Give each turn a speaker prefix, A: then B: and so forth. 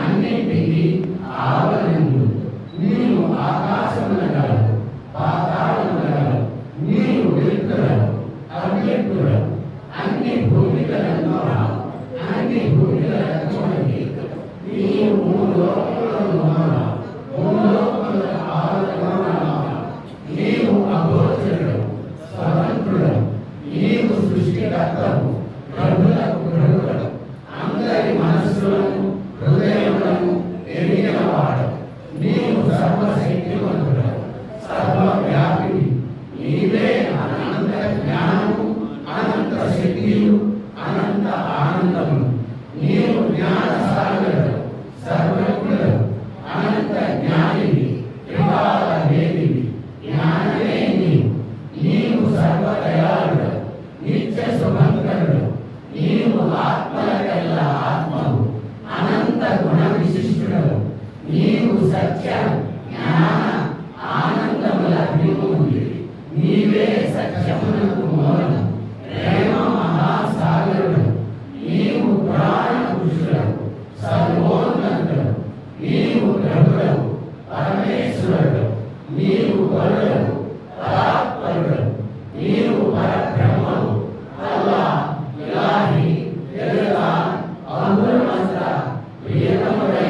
A: అన్నింటినీ ఆవరణలు. నీవు ఆకాశమునగలవు, పాతాళమునగలవు, నీవు వెలుతురవు, అవ్యక్తుడవు, అన్ని భూమికలను అన్ని భూమికలను నీవు మూడు లోకములను భూలోకముల ఆవరణలో నీవు అగోచరుడవు, స్వతంత్రుడవు, నీవు సృష్టికర్తవు, ప్రభులకు ప్రభుడవు, అందరి మనస్సులను హృదయములను ఎరిగినవాడవు. నీవు సర్వశక్తివంతుడవు, సర్వవ్యాపివి. నీవే అనంత జ్ఞానము, అనంత శక్తియు, అనంత ఆనందము. నీవు జ్ఞాన సాగరుడు, సర్వజ్ఞుడవు, అనంత జ్ఞానివి, వివాద వేదివి. జ్ఞానమే నీవు సర్వదయాళుడు, నిత్య సుమంగళుడు. నీవు ఆత్మలకెల్లా ఆత్మవు, అనంత గుణ విశిష్టుడవు. నీవు సత్య జ్ఞాన ఆనందముల విముక్తి. నీవే సత్యమునకు మూలము, ప్రేమ మహాసాగరుడు. నీవు ప్రాణ పురుషుడవు, సర్వోన్నతుడు. నీవు ప్రభుడవు, పరమేశ్వరుడు. నీవు వరుడవు, పరాత్పరుడు. నీవు పరబ్రహ్మవు, అల్లాహ్, ఇలాహి, తెలుగా, అహురమంత, ప్రియతముడైన